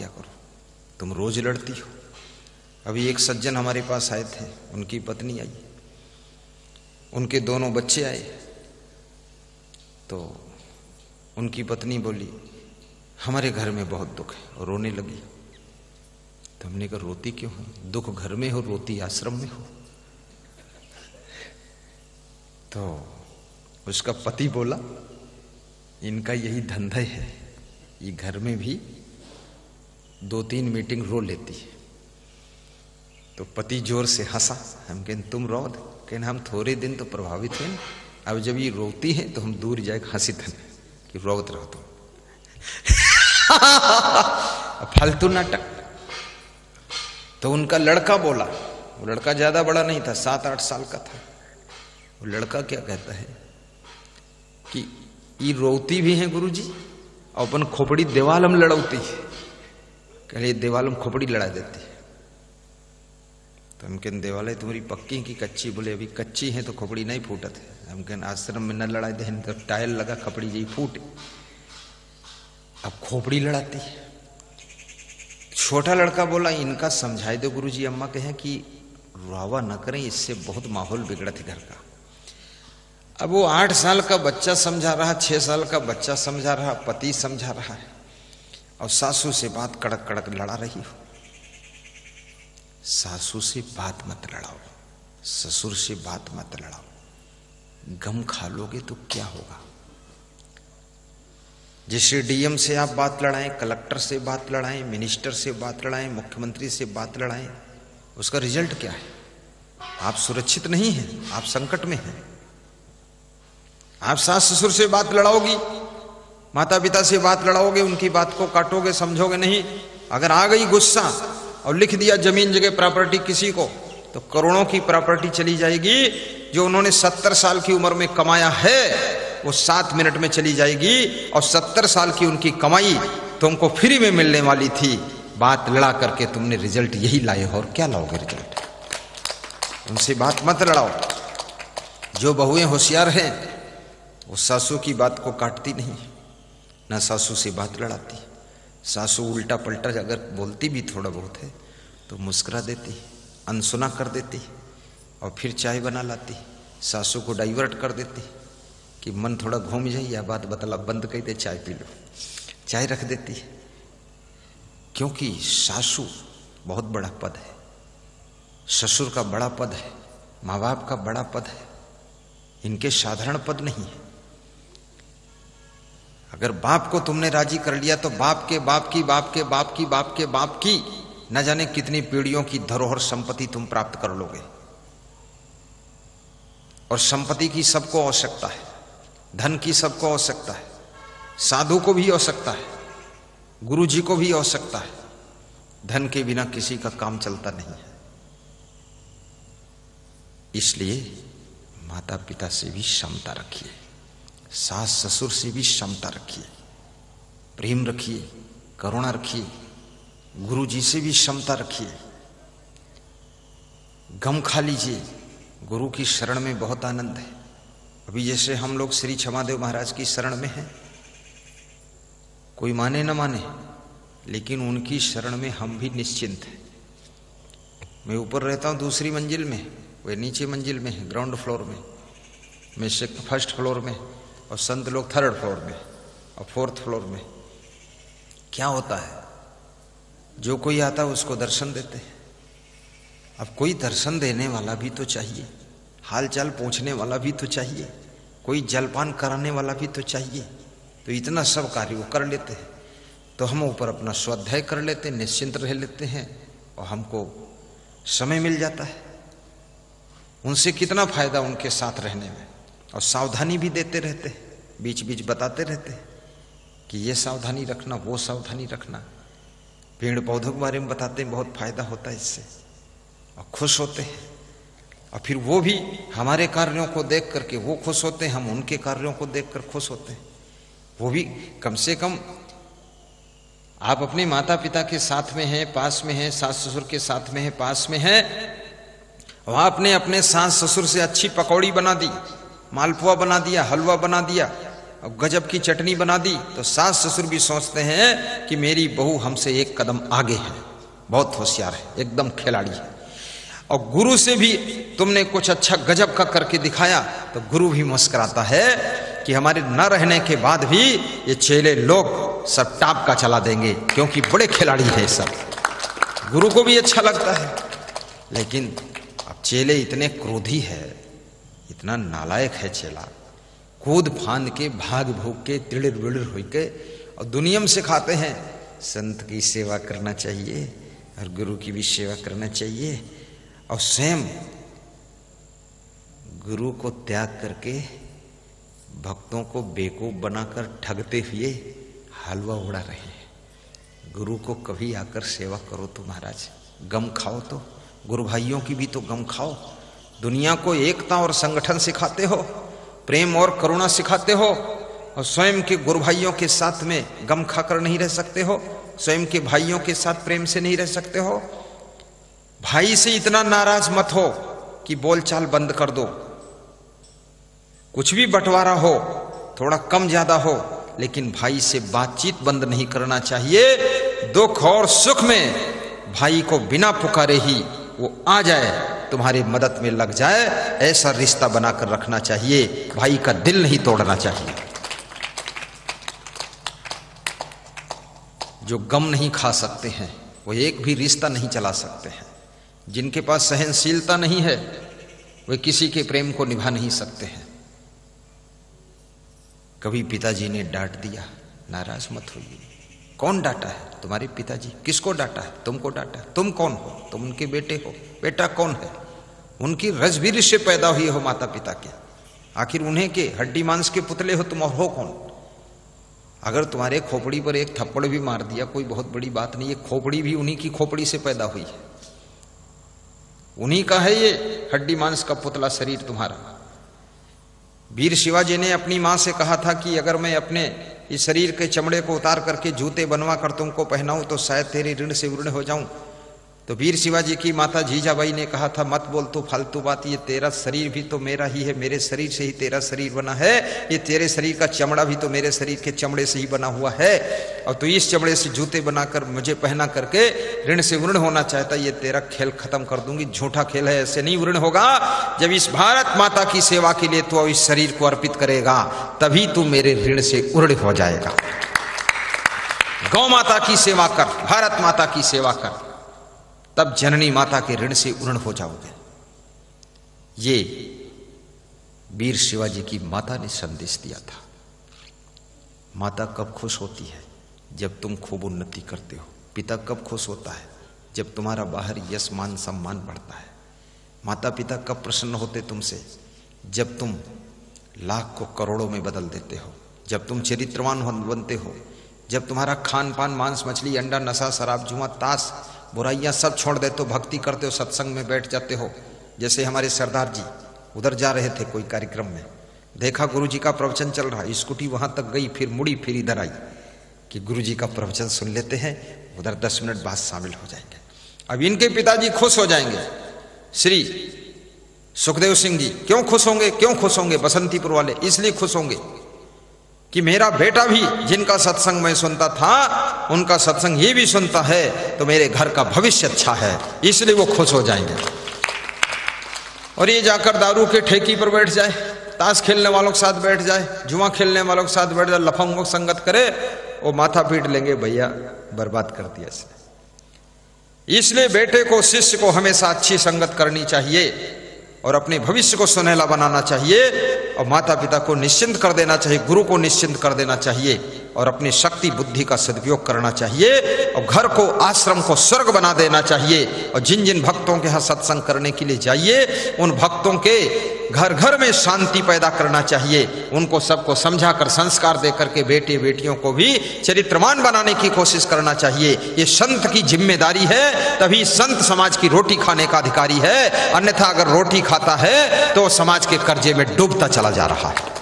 किया करो, तुम रोज लड़ती हो। अभी एक सज्जन हमारे पास आए थे, उनकी पत्नी आई, उनके दोनों बच्चे आए, तो उनकी पत्नी बोली हमारे घर में बहुत दुख है, और रोने लगी। तो हमने कहा रोती क्यों हो? दुख घर में हो, रोती आश्रम में हो। तो उसका पति बोला इनका यही धंधा है, ये घर में भी 2-3 मीटिंग रो लेती है। तो पति जोर से हंसा। हम कहें तुम रो दे, कहना हम थोड़े दिन तो प्रभावित हैं, अब जब ये रोती है तो हम दूर जाए हंसी थन कि रोवत रहो तुम। फालतू नाटक। तो उनका लड़का बोला, वो लड़का ज्यादा बड़ा नहीं था, 7-8 साल का था। वो लड़का क्या कहता है कि ये रोती भी है गुरुजी, और अपन खोपड़ी देवाल हम लड़ौती है। कह देवाल हम खोपड़ी लड़ा देती है। तो हम कहते देवाल है तुम्हारी पक्की की कच्ची? बोले अभी कच्ची है तो खोपड़ी नहीं फूटत है। हम कहते आश्रम में न लड़ाए दे तो टायल लगा खोपड़ी जी फूटे, अब खोपड़ी लड़ाती है। छोटा लड़का बोला इनका समझाए दो गुरुजी, अम्मा कहे कि रुआवा न करें, इससे बहुत माहौल बिगड़त है घर का। अब वो 8 साल का बच्चा समझा रहा, 6 साल का बच्चा समझा रहा, पति समझा रहा है, और सासू से बात कड़क कड़क लड़ा रही हो। सासू से बात मत लड़ाओ, ससुर से बात मत लड़ाओ, गम खा लोगे तो क्या होगा। जैसे डीएम से आप बात लड़ाएं, कलेक्टर से बात लड़ाएं, मिनिस्टर से बात लड़ाएं, मुख्यमंत्री से बात लड़ाएं, उसका रिजल्ट क्या है? आप सुरक्षित नहीं हैं, आप संकट में हैं। आप सास ससुर से बात लड़ाओगी, माता पिता से बात लड़ाओगे, उनकी बात को काटोगे, समझोगे नहीं। अगर आ गई गुस्सा और लिख दिया जमीन जगह प्रॉपर्टी किसी को, तो करोड़ों की प्रॉपर्टी चली जाएगी। जो उन्होंने 70 साल की उम्र में कमाया है वो 7 मिनट में चली जाएगी, और 70 साल की उनकी कमाई तुमको फ्री में मिलने वाली थी। बात लड़ा करके तुमने रिजल्ट यही लाए हो, और क्या लाओगे रिजल्ट? उनसे बात मत लड़ाओ। जो बहुएं होशियार हैं वो सासू की बात को काटती नहीं, ना सासू से बात लड़ाती। सासू उल्टा पलटा अगर बोलती भी थोड़ा बहुत है तो मुस्कुरा देती, अनसुना कर देती, और फिर चाय बना लाती, सासू को डाइवर्ट कर देती कि मन थोड़ा घूम जाए, या बात बतला बंद कर दे, चाय पी लो, चाय रख देती। क्योंकि सासू बहुत बड़ा पद है, ससुर का बड़ा पद है, माँ बाप का बड़ा पद है, इनके साधारण पद नहीं है। अगर बाप को तुमने राजी कर लिया तो बाप के बाप की बाप के बाप की बाप के बाप की न जाने कितनी पीढ़ियों की धरोहर संपत्ति तुम प्राप्त कर लोगे। और संपत्ति की सबको आवश्यकता है, धन की सबको आवश्यकता है, साधु को भी आवश्यकता है, गुरु जी को भी आवश्यकता है। धन के बिना किसी का काम चलता नहीं है। इसलिए माता पिता से भी क्षमता रखिए, सास ससुर से भी क्षमता रखिए, प्रेम रखिए, करुणा रखिए, गुरु जी से भी क्षमता रखिए। गम खा लीजिए, गुरु की शरण में बहुत आनंद है। अभी जैसे हम लोग श्री क्षमादेव महाराज की शरण में हैं, कोई माने न माने, लेकिन उनकी शरण में हम भी निश्चिंत हैं। मैं ऊपर रहता हूँ दूसरी मंजिल में, वे नीचे मंजिल में है, ग्राउंड फ्लोर में, मैं फर्स्ट फ्लोर में, और संत लोग 3rd फ्लोर में और 4th फ्लोर में। क्या होता है, जो कोई आता है उसको दर्शन देते हैं। अब कोई दर्शन देने वाला भी तो चाहिए, हाल चाल पूछने वाला भी तो चाहिए, कोई जलपान कराने वाला भी तो चाहिए। तो इतना सब कार्य वो कर लेते हैं, तो हम ऊपर अपना स्वाध्याय कर लेते हैं, निश्चिंत रह लेते हैं, और हमको समय मिल जाता है। उनसे कितना फायदा उनके साथ रहने में, और सावधानी भी देते रहते हैं, बीच बीच बताते रहते हैं कि ये सावधानी रखना, वो सावधानी रखना। पेड़ पौधों के बारे में बताते हैं, बहुत फायदा होता है इससे, और खुश होते हैं। और फिर वो भी हमारे कार्यों को देख करके वो खुश होते हैं, हम उनके कार्यों को देख कर खुश होते हैं। वो भी कम से कम आप अपने माता पिता के साथ में हैं, पास में हैं, सास ससुर के साथ में हैं, पास में हैं, वहां आपने अपने सास ससुर से अच्छी पकौड़ी बना दी, मालपुआ बना दिया, हलवा बना दिया, और गजब की चटनी बना दी तो सास ससुर भी सोचते हैं कि मेरी बहू हमसे एक कदम आगे है, बहुत होशियार है, एकदम खिलाड़ी है। और गुरु से भी तुमने कुछ अच्छा गजब का करके दिखाया तो गुरु भी मुस्कुराता है कि हमारे न रहने के बाद भी ये चेले लोग सब टाप का चला देंगे, क्योंकि बड़े खिलाड़ी हैं सब। गुरु को भी अच्छा लगता है। लेकिन अब चेले इतने क्रोधी है, इतना नालायक है चेला, कूद फांद के भाग भूग के तिड़िर बिड़िर हो के और दुनियम सिखाते हैं संत की सेवा करना चाहिए और गुरु की भी सेवा करना चाहिए, और स्वयं गुरु को त्याग करके भक्तों को बेवकूफ बनाकर ठगते हुए हलवा उड़ा रहे हैं। गुरु को कभी आकर सेवा करो तो महाराज, गम खाओ तो, गुरु भाइयों की भी तो गम खाओ। दुनिया को एकता और संगठन सिखाते हो, प्रेम और करुणा सिखाते हो, और स्वयं के गुरु भाइयों के साथ में गम खाकर नहीं रह सकते हो, स्वयं के भाइयों के साथ प्रेम से नहीं रह सकते हो। भाई से इतना नाराज मत हो कि बोलचाल बंद कर दो, कुछ भी बंटवारा हो थोड़ा कम ज्यादा हो, लेकिन भाई से बातचीत बंद नहीं करना चाहिए। दुख और सुख में भाई को बिना पुकारे ही वो आ जाए, तुम्हारे मदद में लग जाए, ऐसा रिश्ता बनाकर रखना चाहिए। भाई का दिल नहीं तोड़ना चाहिए। जो गम नहीं खा सकते हैं वो एक भी रिश्ता नहीं चला सकते हैं। जिनके पास सहनशीलता नहीं है वे किसी के प्रेम को निभा नहीं सकते हैं। कभी पिताजी ने डांट दिया, नाराज मत होइए। कौन डांटा है? तुम्हारे पिताजी। किसको डांटा है? तुमको डांटा है। तुम कौन हो? तुम उनके बेटे हो। बेटा कौन है? उनकी रजबीर से पैदा हुई हो माता पिता के, आखिर उन्हें के हड्डी मांस के पुतले हो तुम, और हो कौन? अगर तुम्हारे खोपड़ी पर एक थप्पड़ भी मार दिया कोई बहुत बड़ी बात नहीं है, खोपड़ी भी उन्हीं की खोपड़ी से पैदा हुई है, उन्हीं का है ये हड्डी मांस का पुतला शरीर तुम्हारा। वीर शिवाजी ने अपनी मां से कहा था कि अगर मैं अपने इस शरीर के चमड़े को उतार करके जूते बनवा कर तुमको पहनाऊं तो शायद तेरे ऋण से ऋण हो जाऊं। तो वीर शिवाजी की माता जीजाबाई ने कहा था, मत बोल तो फालतू बात, ये तेरा शरीर भी तो मेरा ही है, मेरे शरीर से ही तेरा शरीर बना है, ये तेरे शरीर का चमड़ा भी तो मेरे शरीर के चमड़े से ही बना हुआ है, और तू इस चमड़े से जूते बनाकर मुझे पहना करके ऋण से ऋण होना चाहता, ये तेरा खेल खत्म कर दूंगी। झूठा खेल है, ऐसे नहीं ऋण होगा। जब इस भारत माता की सेवा के लिए तू इस शरीर को अर्पित करेगा तभी तू मेरे ऋण से ऋण हो जाएगा। गौ माता की सेवा कर, भारत माता की सेवा कर, तब जननी माता के ऋण से ऋण हो जाओगे। ये वीर शिवाजी की माता ने संदेश दिया था। माता कब खुश होती है? जब तुम खूब उन्नति करते हो। पिता कब खुश होता है? जब तुम्हारा बाहर यश मान सम्मान बढ़ता है। माता पिता कब प्रसन्न होते तुमसे? जब तुम लाख को करोड़ों में बदल देते हो, जब तुम चरित्रवान बनते हो, जब तुम्हारा खान पान मांस मछली अंडा नशा शराब जुआ ताश बुराइयां सब छोड़ देते हो, भक्ति करते हो, सत्संग में बैठ जाते हो। जैसे हमारे सरदार जी उधर जा रहे थे कोई कार्यक्रम में, देखा गुरुजी का प्रवचन चल रहा, स्कूटी वहां तक गई, फिर मुड़ी, फिर इधर आई कि गुरुजी का प्रवचन सुन लेते हैं, उधर 10 मिनट बाद शामिल हो जाएंगे। अब इनके पिताजी खुश हो जाएंगे, श्री सुखदेव सिंह जी। क्यों खुश होंगे? क्यों खुश होंगे? बसंतीपुर वाले इसलिए खुश होंगे कि मेरा बेटा भी जिनका सत्संग मैं सुनता था उनका सत्संग ये भी सुनता है, तो मेरे घर का भविष्य अच्छा है, इसलिए वो खुश हो जाएंगे। और ये जाकर दारू के ठेकी पर बैठ जाए, ताश खेलने वालों के साथ बैठ जाए, जुआ खेलने वालों के साथ बैठ जाए, लफंगों की संगत करे, वो माथा पीट लेंगे, भैया बर्बाद कर दिया इसने। इसलिए बेटे को, शिष्य को हमेशा अच्छी संगत करनी चाहिए और अपने भविष्य को सुनहला बनाना चाहिए, और माता पिता को निश्चिंत कर देना चाहिए, गुरु को निश्चिंत कर देना चाहिए, और अपनी शक्ति बुद्धि का सदुपयोग करना चाहिए, और घर को, आश्रम को स्वर्ग बना देना चाहिए। और जिन जिन भक्तों के यहाँ सत्संग करने के लिए जाइए, उन भक्तों के घर घर में शांति पैदा करना चाहिए। उनको सबको समझाकर, संस्कार देकर के बेटे बेटियों को भी चरित्रवान बनाने की कोशिश करना चाहिए। ये संत की जिम्मेदारी है, तभी संत समाज की रोटी खाने का अधिकारी है। अन्यथा अगर रोटी खाता है तो समाज के कर्जे में डूबता चला जा रहा है।